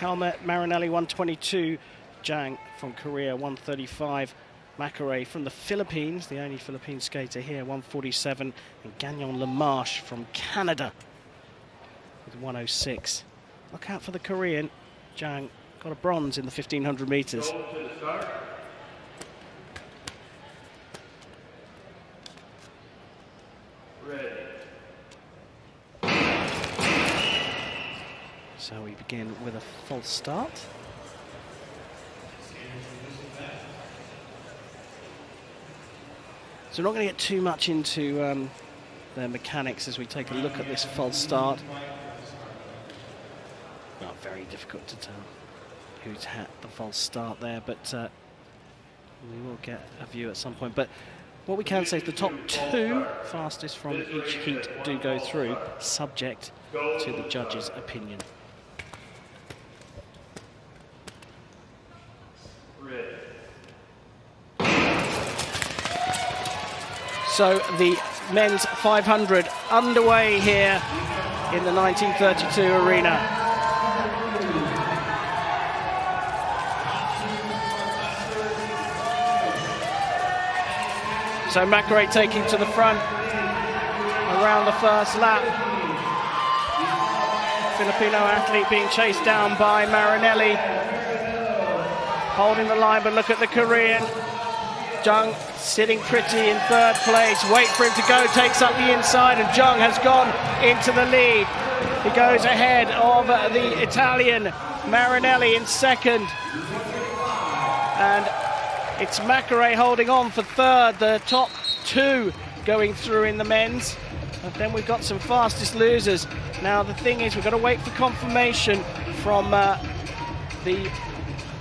Helmet, Marinelli 122, Jang from Korea 135, Makare from the Philippines, the only Philippine skater here, 147, and Gagnon Lamarche from Canada with 106. Look out for the Korean. Jang got a bronze in the 1500 meters. So we begin with a false start. So we're not going to get too much into their mechanics as we take a look at this false start. Well, very difficult to tell who's had the false start there, but we will get a view at some point. But what we can say is the top two fastest from each heat do go through, subject to the judge's opinion. So the men's 500 underway here in the 1932 arena. So Makare taking to the front around the first lap. Filipino athlete being chased down by Marinelli. Holding the line, but look at the Korean. Jung sitting pretty in third place. Wait for him to go, takes up the inside, and Jung has gone into the lead. He goes ahead of the Italian Marinelli in second. And it's Makare holding on for third, the top two going through in the men's. And then we've got some fastest losers. Now the thing is, we've got to wait for confirmation from the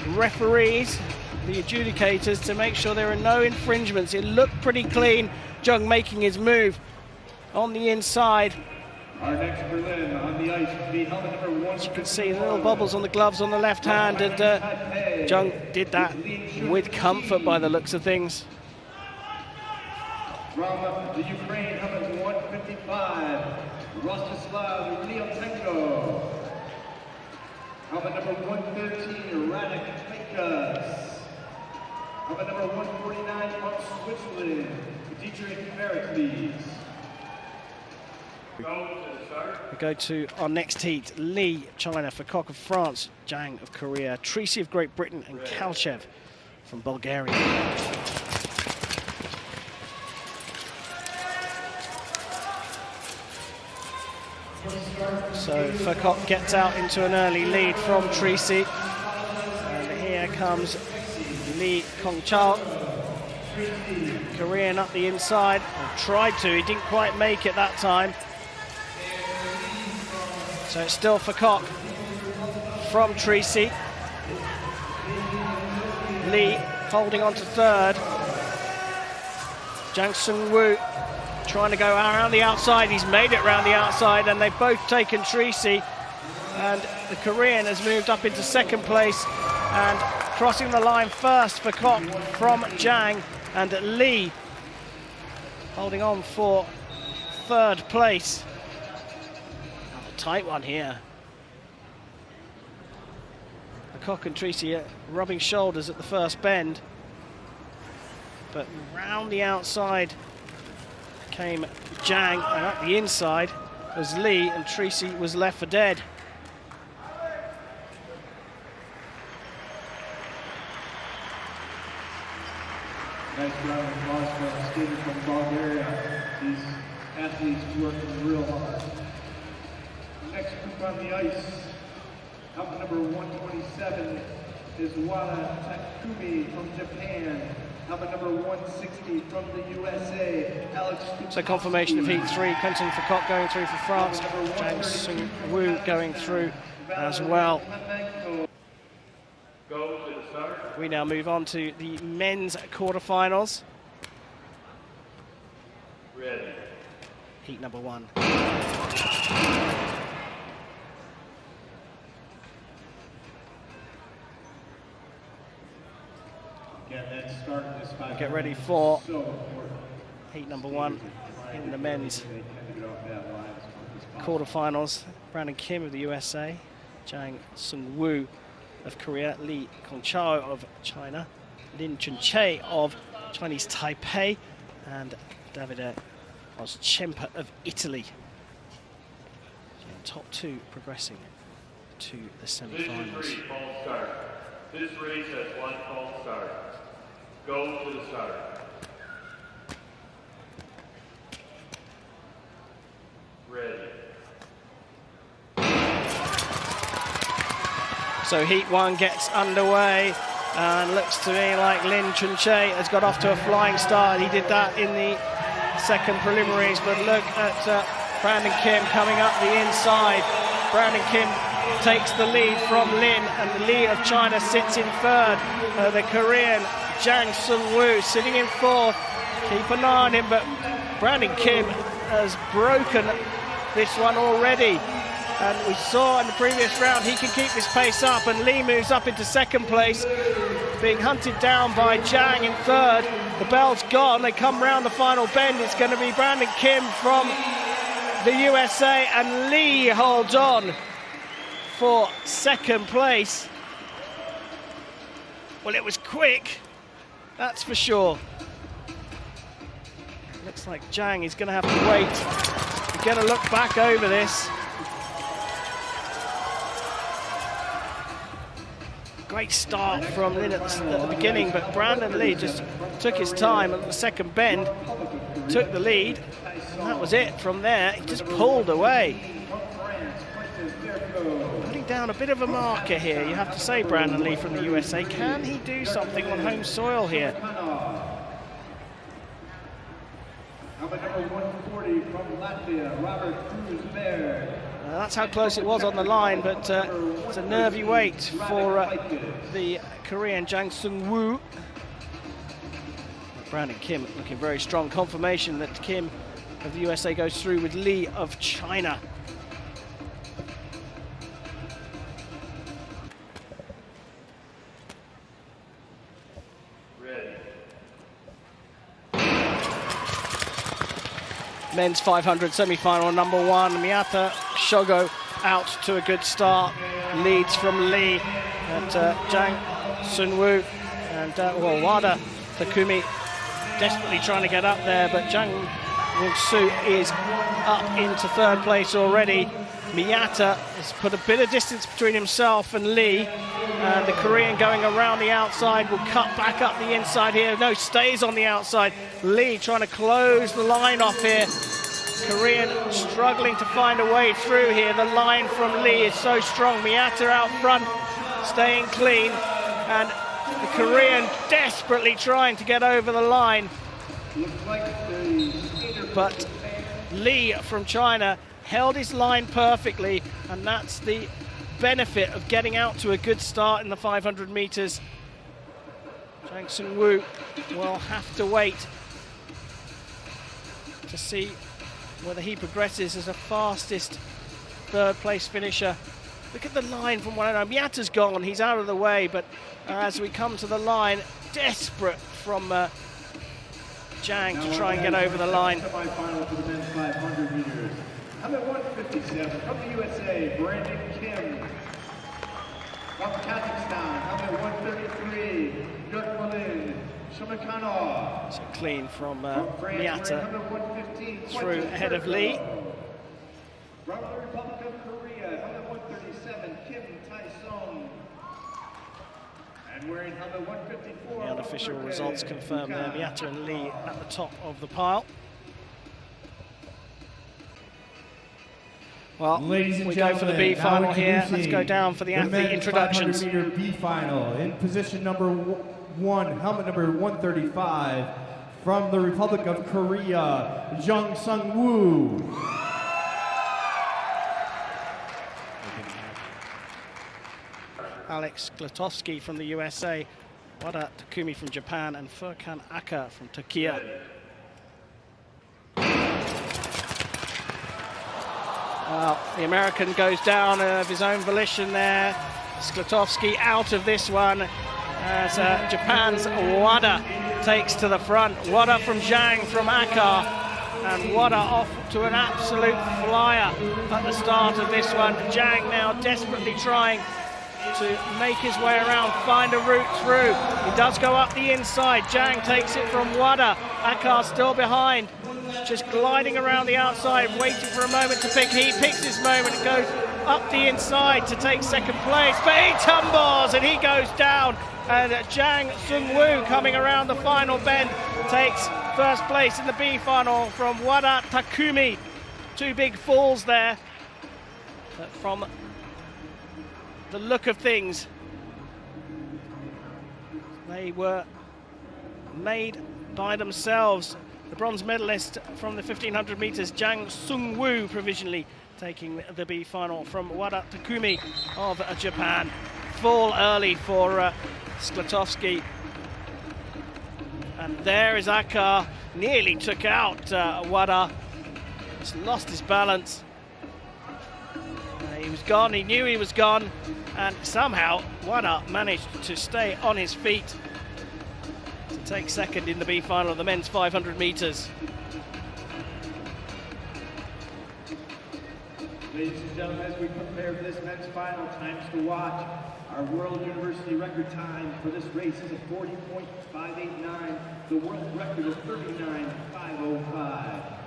referees, the adjudicators, to make sure there are no infringements. It looked pretty clean. Jung making his move on the inside. Our next Berlin on the ice, the helmet number 1. As you can see, the little bubbles on the gloves on the left hand, and Jung did that with comfort by the looks of things. From the Ukraine, helmet 155, Rostislav Leotenko. Helmet number 113, Radek Pekas. Helmet number 149 from Switzerland, Dietrich Pericles. We go to our next heat. Lee, China, Fakok of France, Jang of Korea, Treacy of Great Britain, and Kalchev from Bulgaria. So Fakok gets out into an early lead from Treacy. And here comes Lee Kongchal. Korean up the inside, or tried to, he didn't quite make it that time. So it's still Fakok from Treacy. Lee holding on to third. Jang Sung-woo trying to go around the outside. He's made it around the outside, and they've both taken Treacy. And the Korean has moved up into second place, and crossing the line first, Fakok from Jang, and Lee holding on for third place. A tight one here. Fakok and Treacy rubbing shoulders at the first bend, but round the outside came Jang, and up the inside was Lee, and Treacy was left for dead. Nice round of applause for skaters from Bulgaria. These athletes working real hard. Next group on the ice, helmet number 127 is Wada Takumi from Japan. Helmet number 160 from the USA, Alex. So confirmation of heat 3, Quentin Fakok going through for France, Jang Sung-woo going through as well. We now move on to the men's quarterfinals. Ready. Heat number 1. Get ready for heat number 1 in the men's quarterfinals. Brandon Kim of the USA Jang Sung-woo of Korea, Lee Kongchao of China, Lin Chun-chae of Chinese Taipei, and Davide Oschempa of Italy. Top two progressing to the semi-finals. This race has one false start. Go to the start. Ready. So heat one gets underway, and looks to me like Lin Chun-chae has got off to a flying start. He did that in the second preliminaries, but look at Brandon Kim coming up the inside. Brandon Kim takes the lead from Lin, and Lee of China sits in third. The Korean Jang Sung-woo sitting in fourth. Keep an eye on him, but Brandon Kim has broken this one already. And we saw in the previous round he can keep this pace up, and Lee moves up into second place, being hunted down by Jang in third. The bell's gone, they come round the final bend. It's going to be Brandon Kim from the USA, and Lee holds on for second place. Well, it was quick, that's for sure. Looks like Jang is going to have to wait. We're going to look back over this. Great start from Lin at the beginning, but Brandon Lee just took his time at the second bend, took the lead, and that was it. From there, he just pulled away. Putting down a bit of a marker here, you have to say, Brandon Lee from the USA. Can he do something on home soil here? Number 140 from Latvia, Robert Cruz-Baird. That's how close it was on the line, but it's a nervy wait for the Korean Jang Sung-woo. Brandon Kim looking very strong. Confirmation that Kim of the USA goes through with Lee of China. Men's 500 semi-final number one. Miyata Shogo out to a good start. Leads from Lee and Jang Sung-woo and Wada Takumi desperately trying to get up there, but Jang Woo-soo is up into third place already. Miyata has put a bit of distance between himself and Lee, and the Korean going around the outside will cut back up the inside here. No, stays on the outside. Lee trying to close the line off here. Korean struggling to find a way through here. The line from Lee is so strong. Miyata out front, staying clean, and the Korean desperately trying to get over the line. But Lee from China held his line perfectly, and that's the benefit of getting out to a good start in the 500 meters. Jang Sung-woo will have to wait to see whether he progresses as a fastest third place finisher. Look at the line from one end. Miyata's gone, he's out of the way, but as we come to the line, desperate from Jang to try and get over the line. Semi-final for the men's 500 meters. Number 157 from the USA, Brandon Kim. From Kazakhstan, number 133, Yurtmalin Shumakanov. So clean from Miyata through ahead of Lee. From the Republic of Korea, number 137, Kim Tae-sung. And wearing number 154. The unofficial results confirm there. Miyata and Lee at the top of the pile. Well, we go for the B final here. Let's go down for the athlete introductions. 500 meter B final in position number one, helmet number 135 from the Republic of Korea, Jang Sung-woo. Alex Glotowski from the USA, Wada Takumi from Japan, and Furkan Aka from Turkey. The American goes down of his own volition there. Glotowski out of this one as Japan's Wada takes to the front. Wada from Jang from Aka. And Wada off to an absolute flyer at the start of this one. Zhang now desperately trying to make his way around, find a route through. He does go up the inside. Zhang takes it from Wada. Akar still behind, just gliding around the outside, waiting for a moment to pick. He picks his moment and goes up the inside to take second place, but he tumbles and he goes down. And Jang Sung-woo, coming around the final bend, takes first place in the B final from Wada Takumi. Two big falls there, but from the look of things, they were made by themselves. The bronze medalist from the 1500 meters, Jang Sung-woo, provisionally taking the B final from Wada Takumi of Japan. Fall early for Skletowski. And there is Akar, nearly took out Wada. Just lost his balance. He was gone, he knew he was gone, and somehow Wada managed to stay on his feet to take second in the B final of the men's 500 meters. Ladies and gentlemen, as we prepare for this men's final, times to watch. Our World University record time for this race is a 40.589, the world record of 39.505.